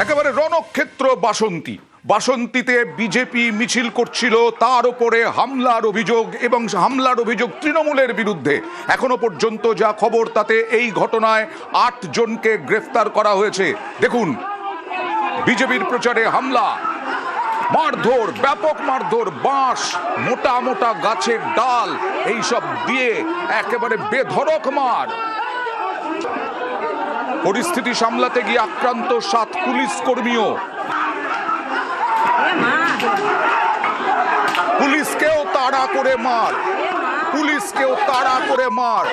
একেবারে রণক্ষেত্র বাসন্তী। বাসন্তীতে বিজেপি মিছিল করছিল, তার উপরে হামলার অভিযোগ, এবং হামলার অভিযোগ তৃণমূলের বিরুদ্ধে। এখনো পর্যন্ত যা খবর তাতে এই ঘটনায় ৮ জনকে গ্রেফতার করা হয়েছে। দেখুন, বিজেপির প্রচারে হামলা, মারধর, ব্যাপক মারধর, বাঁশ, মোটা মোটা গাছের ডাল, এইসব দিয়ে একেবারে বেধড়ক মার। পরিস্থিতি সামলাতে গিয়ে আক্রান্ত 7 পুলিশ কর্মীও। পুলিশকেও তাড়া করে মার, পুলিশকেও তাড়া করে মার।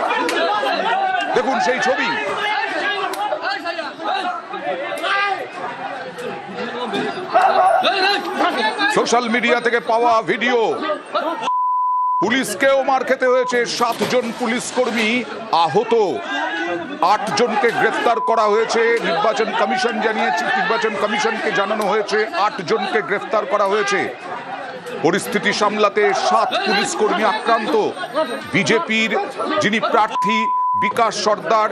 দেখুন সেই ছবি। সোশ্যাল মিডিয়া থেকে পাওয়া ভিডিও। পুলিশকেও মার খেতে হয়েছে। 7 জন পুলিশ কর্মী আহত। 8 জনকে গ্রেফতার করা হয়েছে। নির্বাচন কমিশন জানিয়েছে, নির্বাচন কমিশনকে জানানো হয়েছে 8 জনকে গ্রেফতার করা হয়েছে। পরিস্থিতি সামলাতে 7 পুলিশ কর্মী আক্রান্ত। বিজেপির যিনি প্রার্থী বিকাশ সর্দার,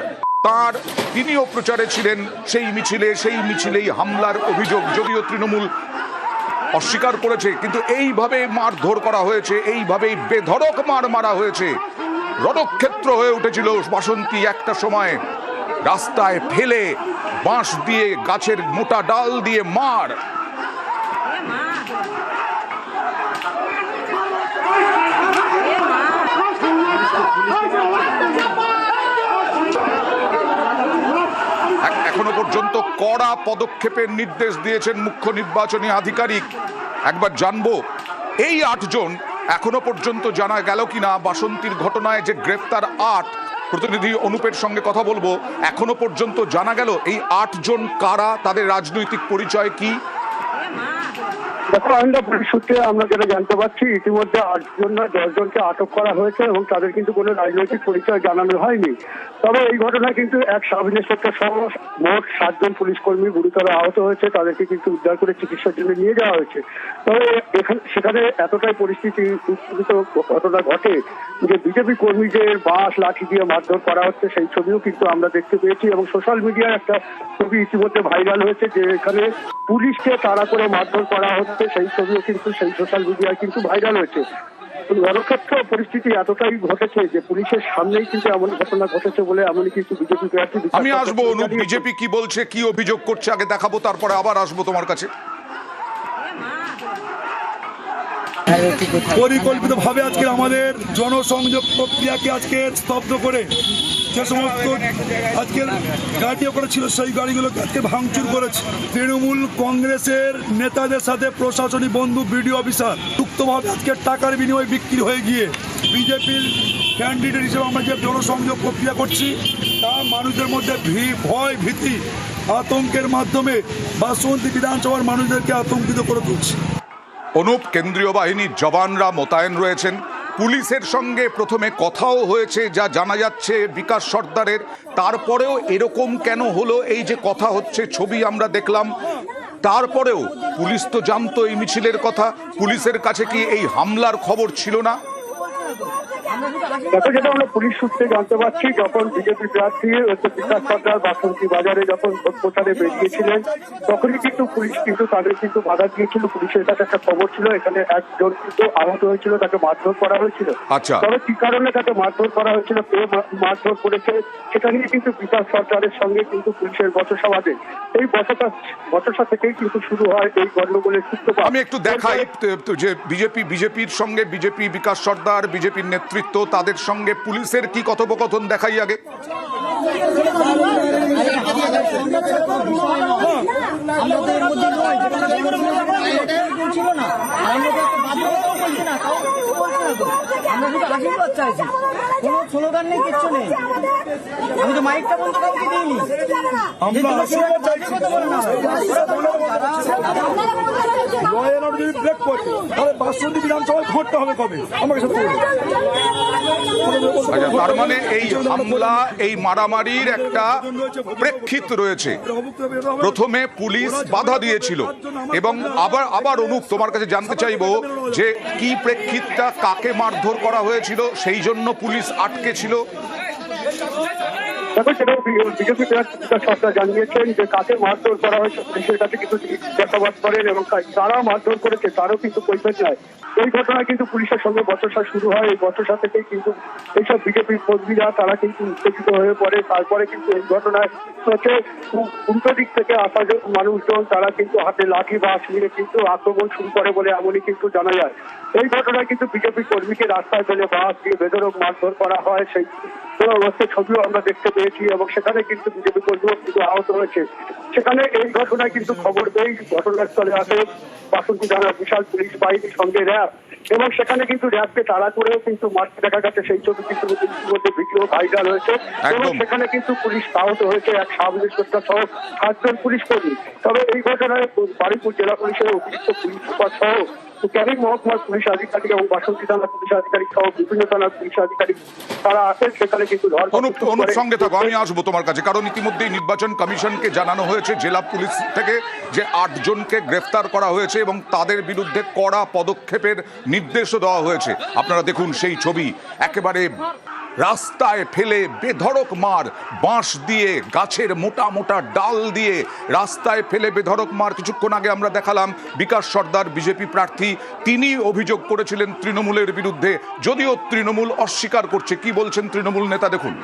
তিনিও প্রচারে ছিলেন সেই মিছিলেই হামলার অভিযোগ। যদিও তৃণমূল অস্বীকার করেছে, কিন্তু এইভাবে মারধর করা হয়েছে, এইভাবেই বেধড়ক মার মারা হয়েছে। রণক্ষেত্র হয়ে উঠেছিল বাসন্তী একটা সময়। রাস্তায় ফেলে, বাঁশ দিয়ে, গাছের মোটা ডাল দিয়ে মার। এখনো পর্যন্ত কড়া পদক্ষেপের নির্দেশ দিয়েছেন মুখ্য নির্বাচনী আধিকারিক। একবার জানবো এই 8 জন এখনো পর্যন্ত জানা গেল কিনা। বাসন্তীর ঘটনায় যে গ্রেফতার 8, প্রতিনিধি অনুপের সঙ্গে কথা বলবো। এখনো পর্যন্ত জানা গেল এই 8 জন কারা, তাদের রাজনৈতিক পরিচয় কি? দেখো, আমরা পুলিশ সূত্রে আমরা যেটা জানতে পারছি, ইতিমধ্যে 8 জন না 10 জনকে আটক করা হয়েছে এবং তাদের কিন্তু কোনো রাজনৈতিক পরিচয় জানানো হয়নি। তবে এই ঘটনায় কিন্তু এক সাব ইন্সপেক্টর সহ মোট 7 জন পুলিশ কর্মী গুরুতর আহত হয়েছে। তাদেরকে কিন্তু উদ্ধার করে চিকিৎসার জন্য নিয়ে যাওয়া হয়েছে। তবে সেখানে এতটাই পরিস্থিতি উত্তেজিত ঘটনা ঘটে যে বিজেপি কর্মীদের বাঁশ লাঠি দিয়ে মারধর করা হচ্ছে, সেই ছবিও কিন্তু আমরা দেখতে পেয়েছি। এবং সোশ্যাল মিডিয়ায় একটা ছবি ইতিমধ্যে ভাইরাল হয়েছে যে এখানে পুলিশকে তাড়া করে মারধর করা হচ্ছে, সেই ছবিও কিন্তু সেই সোশ্যাল মিডিয়ায় কিন্তু ভাইরাল হয়েছে। রণক্ষেত্র পরিস্থিতি এতটাই ঘটেছে যে পুলিশের সামনেই কিন্তু এমন ঘটনা ঘটেছে বলে এমনই কিন্তু বিজেপি প্রার্থী। আমি আসবো অনুপ, বিজেপি কি বলছে, কি অভিযোগ করছে আগে দেখাবো, তারপরে আবার আসবো তোমার কাছে। পরিকল্পিতভাবে আজকে আমাদের জনসংযোগ প্রক্রিয়াকে আজকে স্তব্ধ করে যে সমস্ত আজকের গাড়ি করেছিল সেই গাড়িগুলোকে আজকে ভাঙচুর করেছে। তৃণমূল কংগ্রেসের নেতাদের সাথে প্রশাসনিক বন্ধু বিডিও অফিসার যুক্তভাবে আজকে টাকার বিনিময়ে বিক্রি হয়ে গিয়ে বিজেপির ক্যান্ডিডেট হিসেবে আমরা যে জনসংযোগ প্রক্রিয়া করছি তা মানুষদের মধ্যে ভয় ভীতি আতঙ্কের মাধ্যমে বাসন্তী বিধানসভার মানুষদেরকে আতঙ্কিত করে তুলছে। অনুপ, কেন্দ্রীয় বাহিনীর জওয়ানরা মোতায়েন রয়েছেন। পুলিশের সঙ্গে প্রথমে কথাও হয়েছে যা জানা যাচ্ছে বিকাশ সর্দারের। তারপরেও এরকম কেন হলো, এই যে কথা হচ্ছে, ছবি আমরা দেখলাম, তারপরেও পুলিশ তো জানতো এই মিছিলের কথা। পুলিশের কাছে কি এই হামলার খবর ছিল না? দেখো, যেটা আমরা পুলিশ সূত্রে জানতে পারছি, যখন বিজেপি প্রার্থী বিকাশ সর্দার বাসন্তী বাজারে যখন ভোট প্রচারে বেরিয়েছিলেন তখনই কিন্তু পুলিশ কিন্তু তাদের কিন্তু বাধা দিয়েছিল। পুলিশের কাছে একটা খবর ছিল এখানে 1 জন কিন্তু আহত হয়েছিল, তাকে মারধর করা হয়েছিল। আচ্ছা, তবে কি কারণে তাকে মারধর করা হয়েছিল, কে মারধর করেছে, সেটা নিয়ে কিন্তু বিকাশ সরকারের সঙ্গে কিন্তু পুলিশের বচসা বাঁধে। এই বচসা থেকেই কিন্তু শুরু হয় এই গন্ডগোলের সূত্রপাত। আমি একটু দেখাই যে বিজেপির সঙ্গে বিজেপি বিকাশ সর্দার, বিজেপির নেতৃত্ব, তাদের সঙ্গে পুলিশের কি কথোপকথন দেখাই আগে। স্লোগান নেই, কিচ্ছু নেই। আমি তো মাইকটা বলতে কাউকে দিইনি। তার মানে এই হামলা, এই মারামারির একটা প্রেক্ষিত রয়েছে। প্রথমে পুলিশ বাধা দিয়েছিল এবং আবার অনুপ, তোমার কাছে জানতে চাইবো যে কি প্রেক্ষিতটা, কাকে মারধর করা হয়েছিল, সেই জন্য পুলিশ আটকে ছিল। দেখো সেটা বিজেপি সরকার জানিয়েছেন যে কাকে মারধর করা হয়েছে পুলিশের কাছে কিন্তু জিজ্ঞাসাবাদ করেন এবং যারা মারধর করেছে তারও কিন্তু কৈফিয়ত নেয়। এই ঘটনায় কিন্তু পুলিশের সঙ্গে বচসা শুরু হয়। এই বচসা থেকেই কিন্তু এইসব বিজেপির কর্মীরা তারা কিন্তু উত্তেজিত হয়ে পড়ে। তারপরে কিন্তু এই ঘটনায় হচ্ছে উল্টো দিক থেকে আসা মানুষজন তারা কিন্তু হাতে লাঠি বাঁশ নিয়ে কিন্তু আক্রমণ শুরু করে বলে এমনই কিন্তু জানা যায়। এই ঘটনায় কিন্তু বিজেপি কর্মীকে রাস্তায় ফেলে বাস দিয়ে বেধড়ক মারধর করা হয়। সেই অবস্থায় ছবিও আমরা দেখতে পেয়েছি এবং সেখানে কিন্তু বিজেপি কর্মীও কিন্তু আহত হয়েছে। সেখানে এই ঘটনায় কিন্তু খবর পেয়ে ঘটনাস্থলে আসে বাসন্তী থানার বিশাল পুলিশ বাহিনীর সঙ্গে র্যাব এবং সেখানে কিন্তু র্যাবকে তাড়া করেও কিন্তু মারতে দেখা গেছে। সেই ছবি কিন্তু ইতিমধ্যে ভিডিও ভাইরাল হয়েছে এবং সেখানে কিন্তু পুলিশ আহত হয়েছে এক সাব ইন্সপেক্টর সহ 7 জন পুলিশ কর্মী। তবে এই ঘটনায় বারুইপুর জেলা পুলিশের অতিরিক্ত পুলিশ সুপার সহ ক্যানিং মহকুমার পুলিশ আধিকারিক এবং বাসন্তী থানার পুলিশ আধিকারিক সহ বিভিন্ন থানার পুলিশ আধিকারিক তারা আছেন। সেখানে কিন্তু অনুপ সঙ্গে থাকো, আমি আসবো তোমার কাছে, কারণ ইতিমধ্যেই নির্বাচন কমিশনকে জানানো হয়েছে জেলা পুলিশ থেকে যে 8 জনকে গ্রেফতার করা হয়েছে এবং তাদের বিরুদ্ধে কড়া পদক্ষেপের নির্দেশও দেওয়া হয়েছে। আপনারা দেখুন সেই ছবি, একেবারে রাস্তায় ফেলে বেধড়ক মার, বাঁশ দিয়ে, গাছের মোটা মোটা ডাল দিয়ে রাস্তায় ফেলে বেধড়ক মার। কিছুক্ষণ আগে আমরা দেখালাম বিকাশ সর্দার বিজেপি প্রার্থী, তিনি অভিযোগ করেছিলেন তৃণমূলের বিরুদ্ধে, যদিও তৃণমূল অস্বীকার করছে। কি বলছেন তৃণমূল নেতা দেখুন।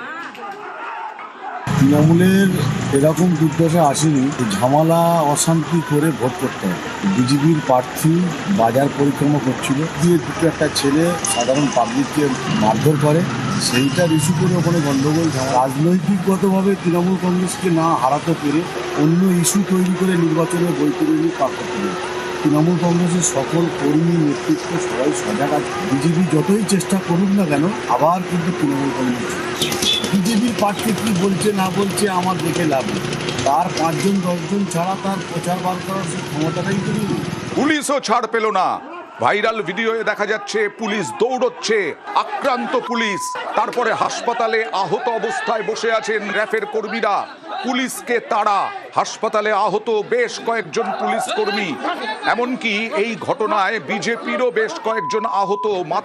তৃণমূলের এরকম দুর্দশা আসেনি, ঝামেলা অশান্তি করে ভোট করতে হয়। বিজেপির প্রার্থী বাজার পরিক্রমা করছিল, দিয়ে দুটো একটা ছেলে সাধারণ পাবলিককে মারধর করে, সেইটার ইস্যু করে ওখানে গণ্ডগোল। রাজনৈতিকগতভাবে তৃণমূল কংগ্রেসকে না হারাতে পেরে অন্য ইস্যু তৈরি করে নির্বাচনে বৈতরণী পার করতে হবে। তৃণমূল কংগ্রেসের সকল কর্মী নেতৃত্ব সবাই সজাগ আছে। বিজেপি যতই চেষ্টা করুক না কেন, আবার কিন্তু তৃণমূল কংগ্রেস বিজেপির প্রার্থী কি বলছে না বলছে আমার দেখে লাভ নেই। তার 5 জন 10 জন ছাড়া তার প্রচার বার করার ক্ষমতাটাই তো নেই। পুলিশও ছাড় পেল না। ভাইরাল ভিডিওয়ে দেখা যাচ্ছে পুলিশ দৌড়চ্ছে, আক্রান্ত পুলিশ, তারপরে হাসপাতালে আহত অবস্থায় বসে আছেন র্যাফের কর্মীরা। পুলিশকে তাড়া, হাসপাতালে আহত বেশ কয়েকজন পুলিশ কর্মী। এমনকি এই ঘটনায় বিজেপিরও বেশ কয়েকজন আহত।